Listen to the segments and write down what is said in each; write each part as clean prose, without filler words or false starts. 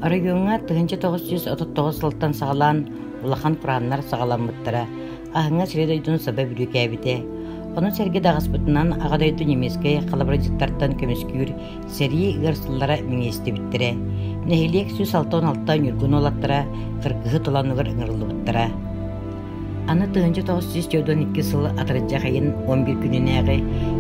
Районга 1939 сылтан сағалан улахан құраннар сағаламыттыра, ағыңа сіредайдың саба бүрікәбіте. Оның сәрге дағаспытынан ағадайды немеске қалабырадиттартан көміскүйір сәрі ғырсыллара меңесті біттіре. Нәхелек сөз 6-16 үргін олаттыра, қырғығы тұланығыр ұңырылы бұттыра. Аны 1992 сылы атырыджа қайын 11 күнінәғі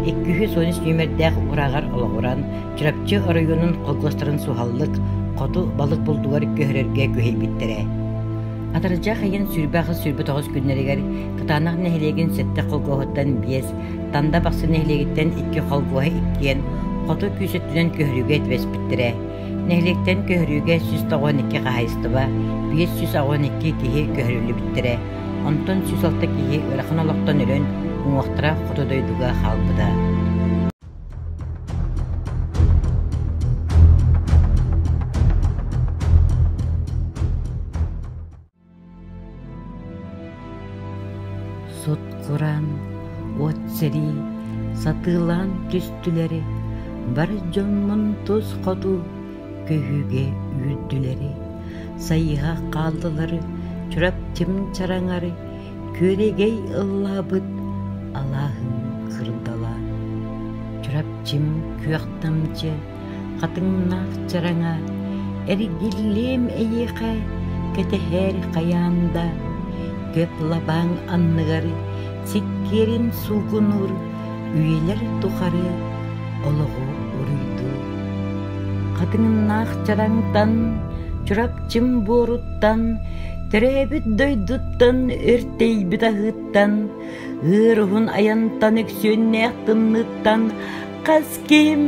213 нөмердәғ урағар олағыран жүрапчы районын қолғыстырын суғаллық қоты балық бұлдуғар көхірерге көхел біттіре. Атырыджа қайын сүрбәғі сүрбі 9 күннерігер қытанақ нәхелеген сәтті қолғоғыттан 5, танда бақсы нәхелегеттен 2 қолғоғы 2-ен қоты күйсеттінен көхіріге әтвес біттіре. Нәхелектен көхіріге 192 қағайыстыба, 512 кейі көхірілі біттіре. Онтон 106 кейі ұрақын олықтан өрін ұңықтыра құтыдойдыға қалбыда. Сот құран, от сәрі, сатылан түстілері, бар жонмын тұз қоту, көхіге үрділері, сайыға қалдылары, чурап тим чараңары, көрегей ыллабыт, Аллахын қырдала. Чурап тим күйақтамчы, қатыңнақ чараңа, әргілем әйеқа, кәтәхәр қаянда, көп лабаң аннығары, сиккерін суғынур, үйелер тұқары, олығы ұрыйду. Қатыңнақ чараңтан, чурап тим боруттан, Төрәбіт дойдуттан, өртейбіт ағыттан, ғырғын аянтан өксөннәқтынныттан, қас кем,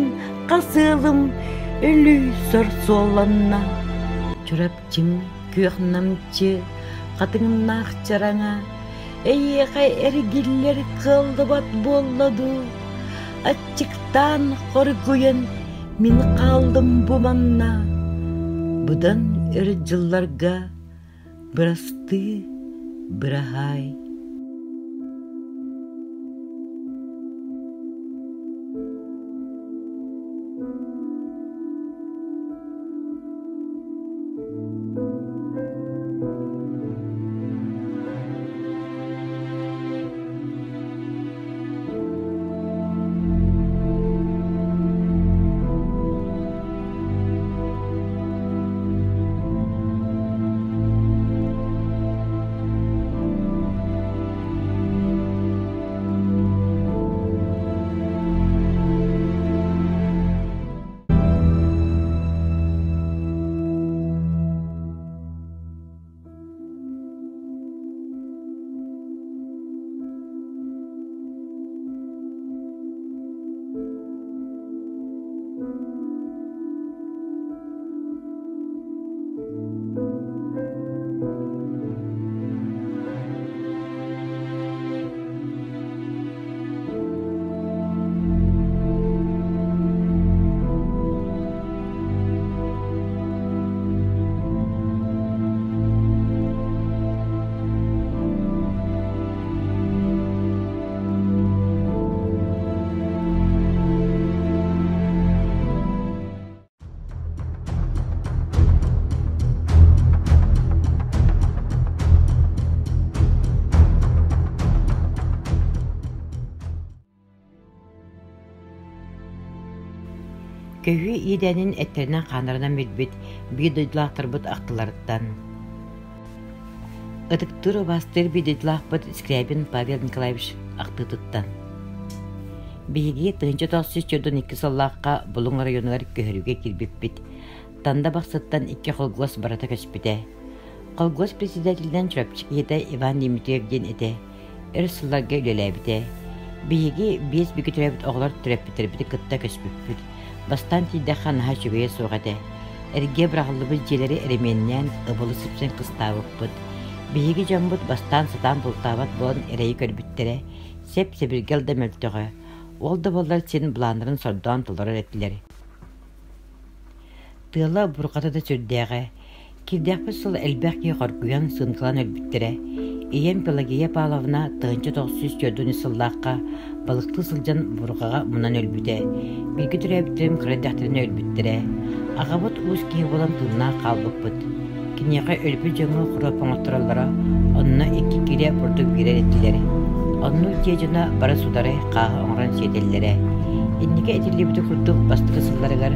қасылым, өлі сор соланна. Чурапчым, көқнамчы, қатыңнақ чараңа, әйеға әргілер қылдыбат болладу. Ачықтан қоргуен, мен қалдым бұманна. Бұдан өр жылларға, Бірасты, бірағай. Көхі едәнін әттерінен қанырынан мөлбет, бейдойдылақтыр бұд ақтыларыттан. Үтіктір бастыр бейдойдылақ бұд Скрябин Павел Николаевич ақтытыттан. Бейге 1992 сыллаққа бұлың районығар көхіруге келбеп бет. Танда бақсыттан 2 қолғос барата көспеті. Қолғос председателден чүрапчық еді Иван Дмитриевден еті. Өр сылларға өлеләбіті. Бейге 5 бекетірәбіт оғылар түрәппетербіті күтті көспеп бет. Бастан тейді қанаға жүгeye соғады. Әрге бірағылыбыз желері әременнен ұбылы сыпсын қыстауып бұд. Бейге жамбыд бастан сатан бұлтават болын әрейі көрбіттері. Сеп-себіргелді мөлтіғі. Олды болар сен бұландырын сордан тұлырыр әттілер. Тыла бұрқаты да сүрдәғі. Кирдәқпі сыл әлбәқке қоргуян сынқылан өлбіттері. Ием Пелагея Павловна 1904 сыллаққа балыкты сылжан бургаға мунан өлбүтэ. Билги түрәбитим кырдахтырын өлбүттөрэ. Агабыт уус кии болан тыына калбыппыт. Кинеге өлбү жаңы хуропоңоттураллара, онна 2 киле бурдук бирер еттилери. Онну тиежина бара судары каага оңран сиетеллере. Инниге этилибити курдук бастыры сылларыгар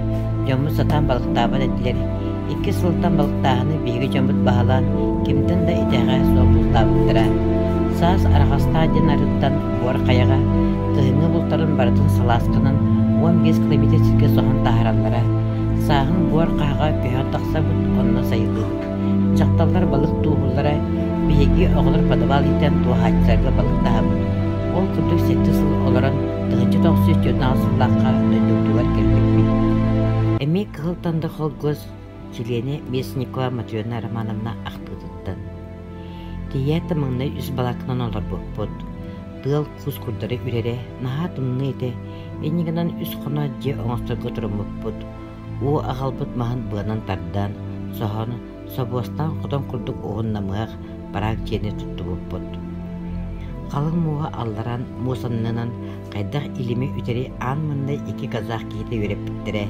жомму сатан балыктаабат еттилери. 2 сылтан балыктаагыны биги жоммут баалаан кимден да итеге сообултаабыттыра. Саас арагастааден арыттан буар каяга тыһыңы бултарын барытын салааскынан 15 километр сирге сохан тахараллара. Саагын буар каага күйө таксабыт онно сайылдыбыт. Чакталлар балык туухуллара биги оголор падабал итен туахачсарга балыктаабыт. Ол курдук 7 сыл олорон тыгынчы 914 сыллакка дөндүктүгөр келбекпит. Эми кылтанды холгоз Чилени Мясникова Матрёна Романовна ахтыдыттан. Тиятı мыңнай үс балакынан олар боппут. Тыл кус курдары үрере, наха тымны ете, энигынан үс қона же оңыстырғы тұрымыппут. О ағалбыт мағын бұғынан тардан, соған собуастан құдан курдук оғыннамығақ барак жені тұтты боппут. Қалың муға алларан мусаннынан қайдақ илими үтері ан мыңнай 2 казақ кейті өреп біттірі.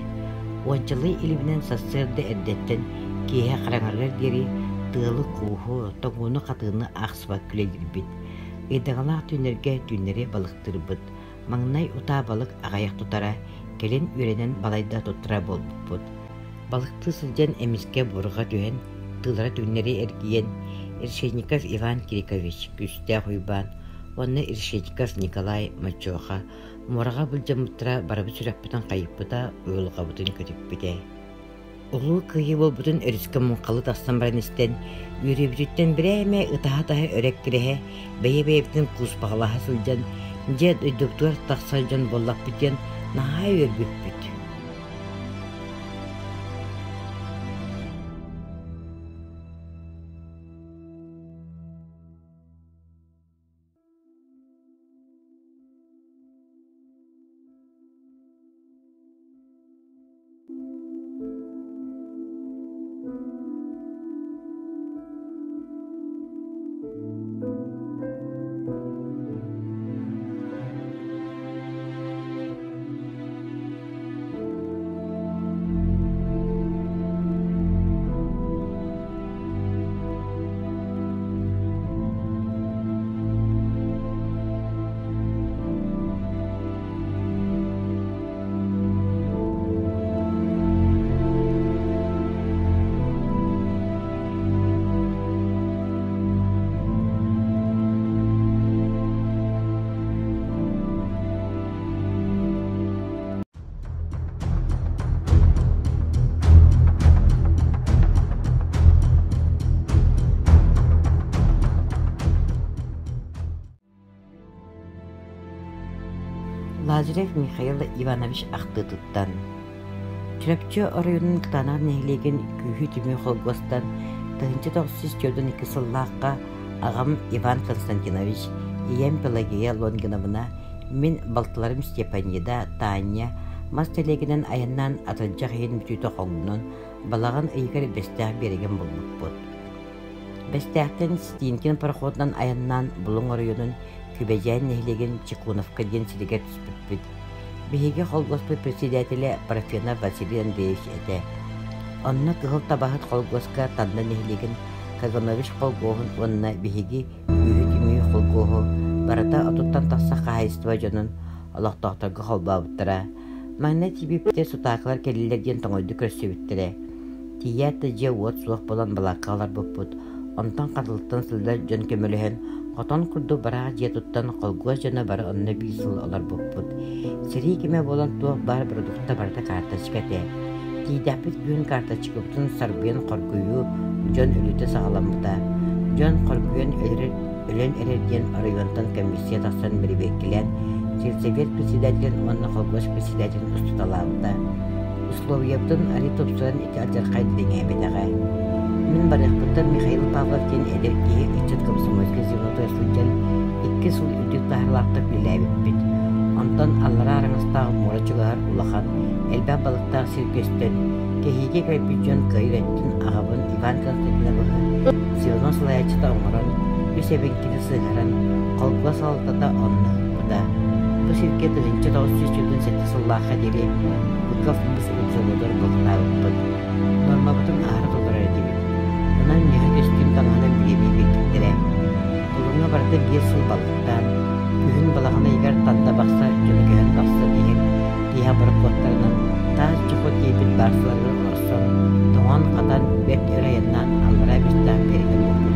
Ончылы илимінен сасырды әрдеттен кейе қараңарғар дері тыылы кууху тоңуну қатыны ақсыба күлегірбіт. Эдағалақ түнерге түнере балықтырбыт. Маңнай ұта балық ағаяқ тұтара, келен үренен балайда тұттыра болбыппыт. Балықты сылжан әміске бұрға түйен, тылара түнере әргиен Иршечников Иван Кирикович күсті хуйбан, онны Иршечников Николай Мачоха, мораға бұлжамыттыра барабы сүрәппітін қайыппыта ұйылға бұтын көтіппіде. Улуу кыйы болбутун өрүскө мункалы тастан баран истен, үйрөбүтүттен бирэме ытаха-таха өрек киреhe, бейе-бейептин кус бағалаха сылжан, же доктор тақса жон боллақ бітен, наха өрбүппүт. Лазарев Михаил Иванович Ахтытыттан. Чүрәпчө оройунун тутанар нәйлеген күйі түмі холгостан 1902 сыллаққа ағам Иван Константинович ием Пелагея Лонгиновна мен балтыларым Степанияда Таня мастелегінен аяннан атынчақ ен бүтүйті қоңынан балаған ыйгар бестәқ береген болмақпыд. Бестәқтен Стинкин пароходынан аяннан бұлың оройунун Күбәжән нәйлеген Чекуновка ден сілігер түспіппіт. Бейге қолғоспы председателі Парфена Василий Андреевич әді. Онына кығыл табағыт қолғосқа танда нәйлеген Каганович қолғоғын онына бейге үйі түмей қолғоғы барата отуттан тақса қағайыстыва жонын олақтақтарға қолбабыттыра. Маңна тибіпте сутақылар келілерден тоңойды көрсөбіттірі. Тиятты же от суық болан балаққалар бұппыт. Онтан қатылыттан сылдар жон көміліген Отон курду бараға жетуттан қолгуа жана бары онна бейсыл олар бұппыт. Сери кеме болан туақ бар продукта барда картачкате. Тейдәпіт бүйін картачкыптын сарбүйін қоргүйі жон өліті сағаламыда. Жон қоргүйін өлен әрерден орайонтан комиссия тақсан бірі беккілен, сельсовет председателін онна қолгуаш председателін ұстыталабыда. Условияптын ари топсуан ити алжарқайды дене әбетаға. Мен барықпыттан Михаил Павловтен әдеркеге үтчет комсомольский зевнотой сылжан 2 сыл үдік тахырлақтық лиләбіппіт. Онтан аллара араңыстағы мора чуғар улахан әлбән балықтағы сиркөстен кехеге кайпиджон кайреттін ағабын Иван Константиновығы зевнон сылаячыта оңыран, үсебен кені сығыран, қолға салықтата онны бұда. Bu sirke tığınca da üstü çödün sette sallaha deri. Bu kafımız ıpzılıdır bıqtağıppın. Norma butun ağrı dolar edimi. Ondan nühe göstüm dalağına bilemeyi beklittire. Bulunga barda bir sıl balıktan. Gühün balağına yigar tanda baksa jönü gühün baksa diyen. Diha barık botlarının taş çoğu keyfin barsıları olsun. Doğan kadan bet öreyendan allara bizden berigen bulundu.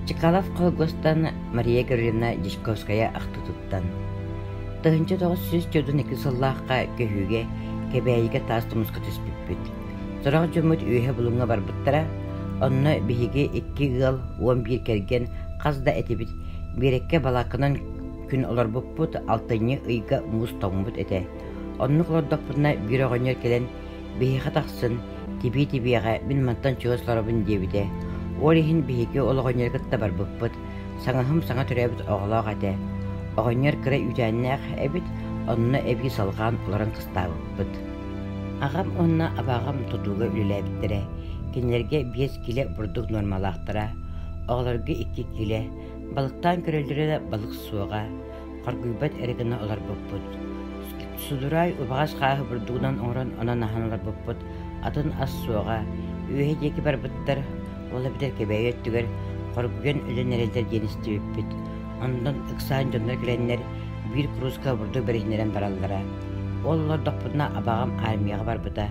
Чкалов колгостан Мария Григорьевна Дичковская ахтутуттан. Тыгынчы 902 сыллааққа көһүүге кебәйіге таастымысқа түспүппүт. Сорaq жөмөт үйе булуңа барбыттара, онна биһиги 2 гыл 11 керген қазда этибит берекке балакынан күн олар буппут 6-ны ыйга мус тоңбут эте. Онны колордокпутна бир оҕоньор келен биһиға тахсын тиби-тибиэҕэ мин мантан чыгысларабын диэбите. Орихин биһиги ологоньоргытта барбыппыт, саңаһым саңа төрөбүт оҕолоох эте. Оҕоньор кыра үтәэннээх эбит, онна эбиги салгаан олорон кыстаабыппыт. Агам онна абаагам тутууга үлэлээбиттерэ, кинилерге 5 киле бурдук нормалаахтара, оҕолорго 2 киле, балыктаан көрөллөрө балык суога, хоргуйбат эригина олорбуппут. Судурай убагас хааһы бурдугунан оҥорон онон аһан олорбуппут, атын ас суога, үөһэ диэки барбыттар, ола битер кебэйэ өттүгэр, хоргуген үлэн эрэлдер диэнистибиппит. Ондан ыксаан дьоннор киленнер бир крузка бурдук берихнерен бараллара. Оллар докпутна абаагам армияга барбыта.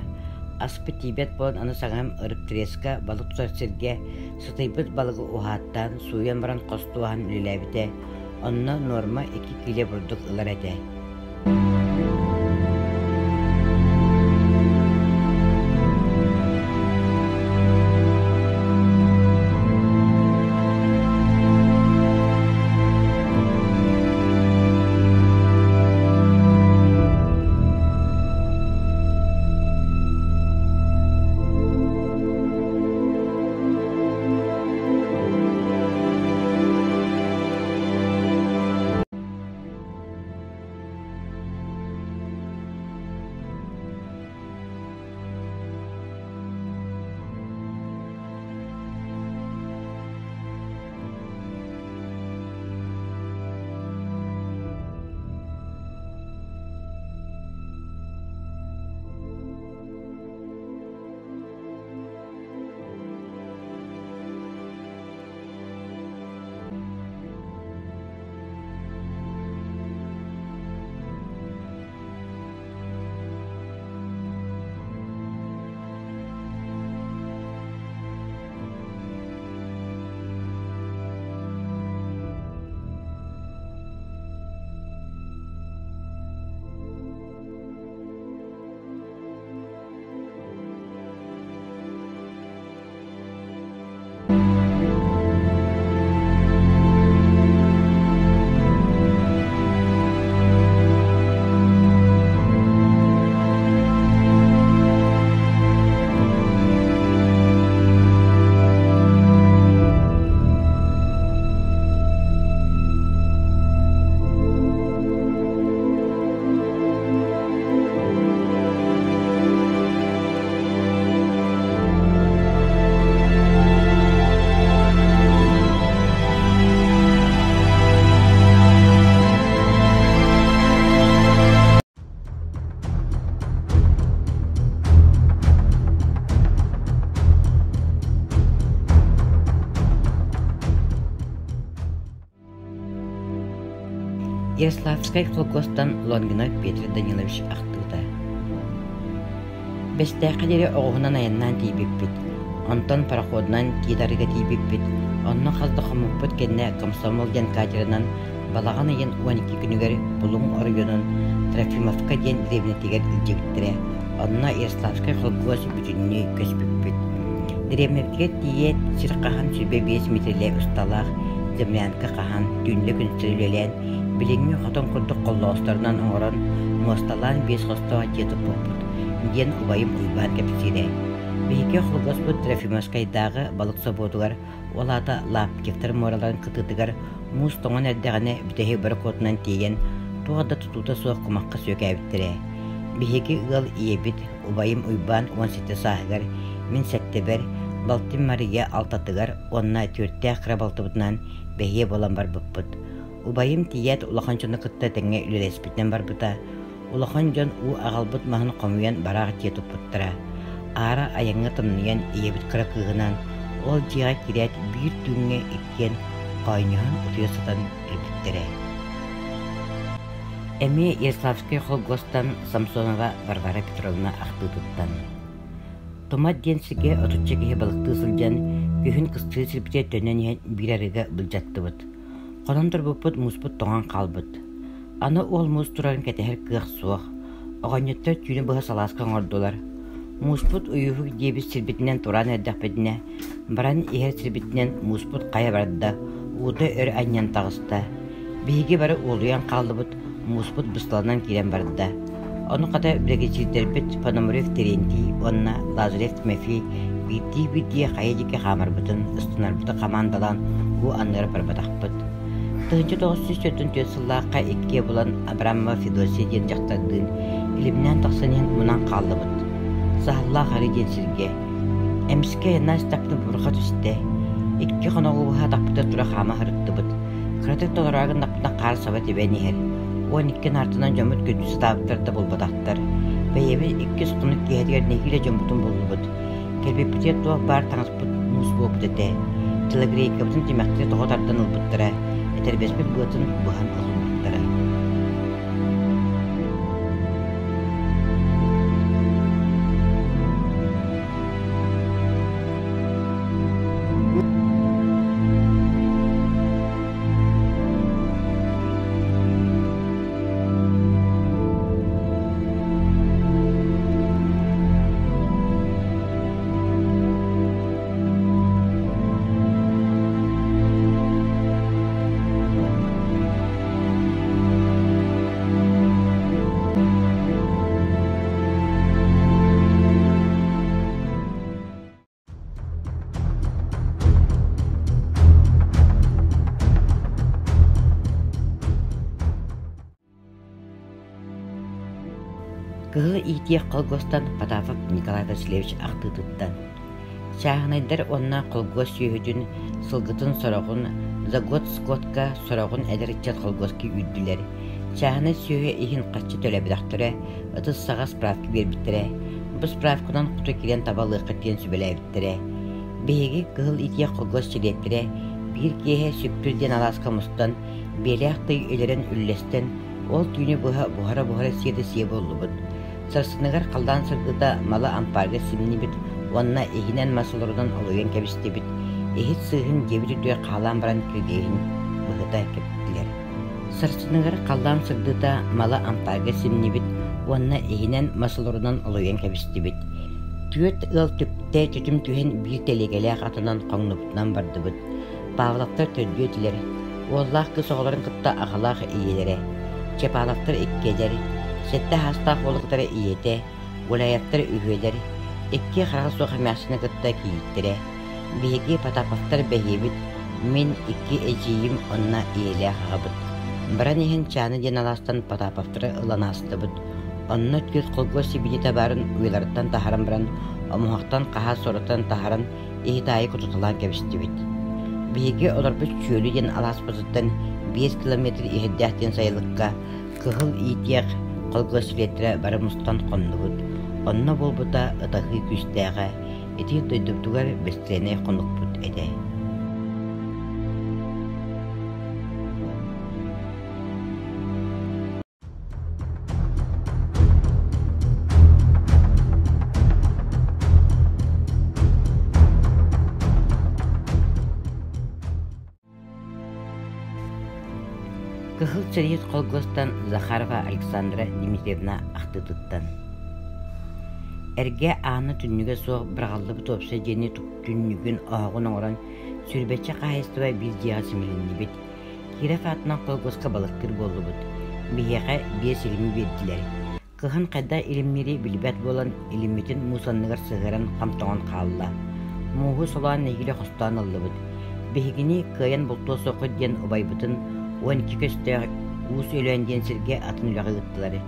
Аспы тибет болон аны саҥам ырык треска балык тутар сирге сытыйбыт балыгы уһааттан суйан баран костууаһан үлэлээбите. Онно норма 2 киле бурдук ылар эте. Ярославскай колгостан Лонгинов Петр Данилович ахтыта. Бестәкелере оғынан аяннан тейбеппит. Онтон пароходнан кидарыга тейбеппит. Онно хаздахамыппыт кенне комсомол ден катерынан балаган айын 12 күнүгер булуң орыгөнөн Трофимовка ден древнетигер илжебиттере. Онно Ярославскай колгос бүтүннү көспүппит. Древнетигер тиет сиркахан сүбе 5 метрле усталах землянка кахан түнлө күнсүрүлелен билеңи хотон курдук коллоостарынан оңорон мосталан 5 хостова жетип болбут. Ген убайым уйбан кепсире. Бейке холгоспут Трофимовскайдагы балык сободугар олата лап кектер мораларын кытытыгар муз тоңон эрдегане бүтеһи бір котунан тиеген тугада тутута суох кумакка сөкәбиттере. Бейке ыл иебит убайым уйбан 17 саагар мин сеттебер Балтин Мария алтатыгар онна түртте крабалтыбытынан бейе болан бар бұппыт. Убайым тиет улаханчыны кытта тәңе үлелеспитнен бар бұта. Улахан жон у ағалбыт мағын қомуян барағы тетіп бұттыра. Ара аяңы тымныян иебіт қыра кығынан ол жиға кирет бір түңге еккен қайныған ұтыя сатан үлбіттірі. Әме Ярославскай холгостан Самсонова Варвара Петровна ақтытыттан. Томат денсіге отуччеге балықты сылжан күйін кысты сілпте төнен бір арыға бұлжатты бұд. Қонын тұрбыппыт мұспыт тоған қалбыд. Аны ол мұз тұрарын кәтәхір күйіқ суық. Оғанеттер түйіні бұға саласқан ордолар. Мұспыт ұйығы дебіз сілбетінен тұран әрдіқ бәдіне. Баран егер сілбетінен мұспыт қая барды. Уыды өр әнен тағысты. Бейге бары олуян қалды бұд. Мұспыт бұсталынан керен барды. Оны қада бірегечілдербет Пономарев Терентий, онна Лазарев Тимофей, бейті қая жеке қамар бұтын, ұстынар бұты қамандалан у аннары барбадақ бұд. 1904 сыллаққа екке болан Абрамова Федосия ден жақтардың, илімнен тақсанен мұнан қалды бұд. Сағалла ғары денсірге. Әміске янас тапты бұрға түсті. Екке қонағы бұға тақпыта тұра қама ғырытты бұд. Қыратық толырағын тақпына қар сабат ебәне ер. 12 артынан жомут көтүсі табыттарды болбадақтар. Бәйебі 2 құнық кейдер нехиле жомутын болды бұд. Келбеппітер туақ бар таңыспыт мұз болып дәді. Телегрейка бұтын демәқтер тоғытардан ұлбыттыра. Әтербеспек бұтын бұған ұлбыттыра. Кылы итиек колгостан Потапов Николай Васильевич ақтытыттан. Чағынайдар онна колгос сүйөдін сылгытын сорағын за год скотка сорағын әдірітчат колгоски үйділер. Чағыны сүйе ихин қатшы төләбідақтыры, ұтыс саға справки бербіттірі. Бұл справкынан құты келен табалы қаттен сүбеләбіттірі. Бейге кыл итиек колгос челеттірі, бір кейе сүппірден аласқа мұстан, белі ақтай өлерін үллестен, ол түйіні бұхара сиеді сие болу бұд. Сарсыныгар қалдан сырдыда малы ампарға сімні біт, онна ехінен масылырдан олуен кәбісті біт, ехет сығын дебірі дөй қалан баран кіргейін бұғыда кәптілер. Сарсыныгар қалдан сырдыда малы ампарға сімні біт, онна ехінен масылырдан олуен кәбісті біт. Түйет ыл түпте түтім түйен бір телегелі қатынан қоңнұптынан барды біт. Бағылақтар түрді өтілер, оллақ кыз оғыларын қытта ағылақ иелері, чепалақтар еккедер, сетті хастақ олықтары иеті, олаяттар үйелер, екке қарғы соға мәсіні қытта кейіттірі. Беге Потаповтар бәйебіт, мен екке әжейім онна иелі ағабыт. Баран ехін чаны ден аластан Потаповтары ұлан асты бұд. Онна түгіт қолгос себеде табарын уйларыттан тахаран баран, омуақтан қаға сорыттан тахаран ехетайы құтытылан кәбісті біт. Беге оларбыз чөлі ден алас бұзыттан 5 километр ехеддәқтен сайылыққа кығыл итияқ қолгос ретірі барымыстан қонды бұд. Онна бол бұта ұтақы күстәға, еті дойдыптығар бәстіріне қонық бұд әді. сэрийит колгостан Захарова Александра Дмитриевна ахтытыттан. Эрге ааны түннүгө соох брагаллы топса жени түннүгүн оогун оңорон сүрбетче кайыстыбай биз жига симилиннибит. Кире фатынан колгоска балыктыр боллубут. Бияга биес илими бердилер. Кыхан кайда илиммери билбет болан илимитин мусанныгар сыгыран камтоңон калла. Мугу солан негиле хостан аллыбыт. Бехигини кыян болтоо соқы ден обайбытын 12 көстө уус өлөнден сирге атын үлөгыттылары.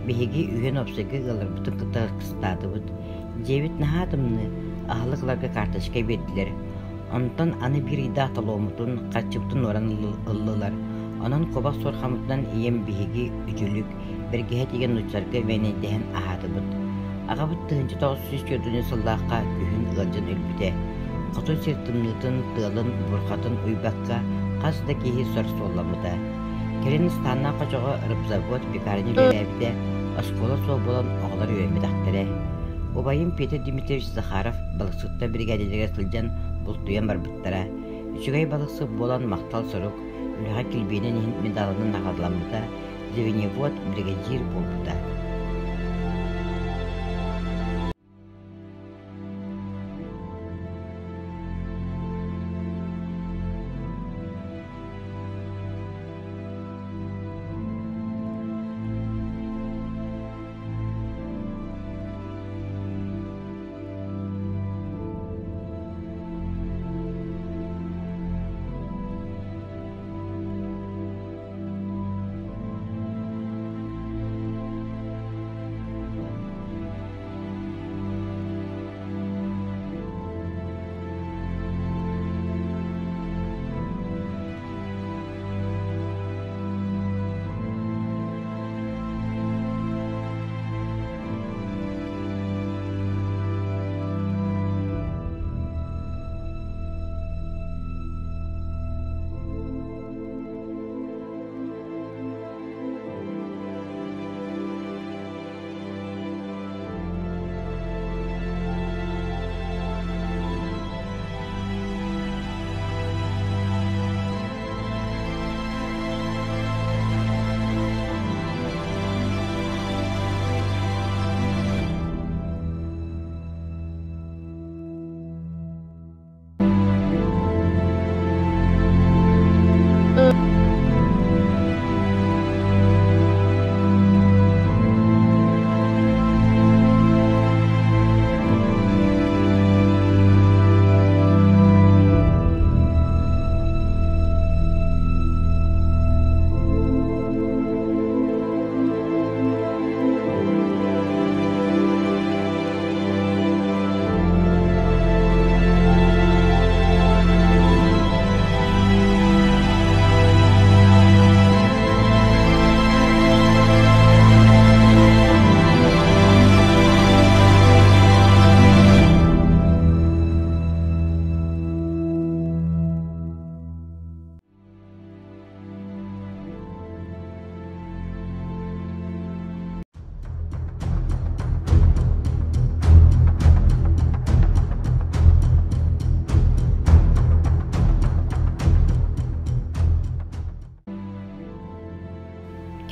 Бехиги үйен опсыгы ылырбытын кытар кыстадыбыт. Жебит нахатымны ахлыкларга карточка бердилер. Онтон аны бир ида талоомутун качыптын оран ыллылар. Онон кобак сорхамытынан ием бехиги үчүлүк бергеhe деген нучарга венеден ахатыбыт. Агабыт тыгынчы 900 көдүнү сыллаакка күхүн ылжын үлбүте. Коту сертымнытын тылын бурхатын уйбакка касда кихи сор солламыта. Керен станна кочого рыбзавод пекарни лелебите оскола соо болон оголор үйөмедактере. Обайым Петр Дмитриевич Захаров балыксытта бригадирге сылжан бултуян барбыттара. Үчүгай балыксы болан мактал сорук үлэха килбенен медалынын нагадламыта звеньевод бригадир болбута.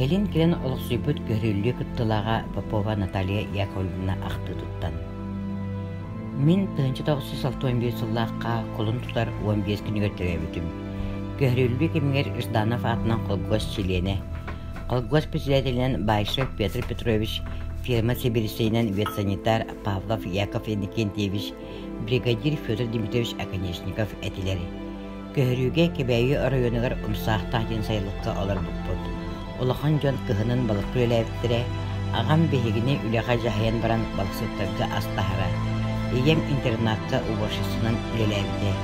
Келин келен олықсүйбіт көрілі күттілаға Попова Наталья Яковлевна ақты тұттан. Мен 1961 жыллаққа қолын тұтар 15 күні көттіре бүтім. Көрілі кемеңер Жданов атынан қолгос чилене. Қолгос председателінен Байшев Петр Петрович, фирма Сибирисейнен ветсанитар Павлов Яков Никентьевич, бригадир Федор Дмитриевич Аконечников әтілері. Көріліге кебәйі районығыр ұмсақтағын сайлыққа олар бұқпыд. Улахан жон кыһынын балык үлеләбиттире, агам бехигини үлеха жахаян баран балыксыттарга астахара. Ием интернатка уборшысынан үлеләбите.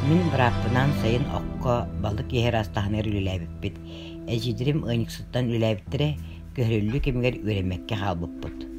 Мин браппынан сайын окко балык ехер астаханыр үлеләбиппит. Эжидирим ыйниксыттан үлеләбиттире, көрүллү кемгер үремекке халбыппыт.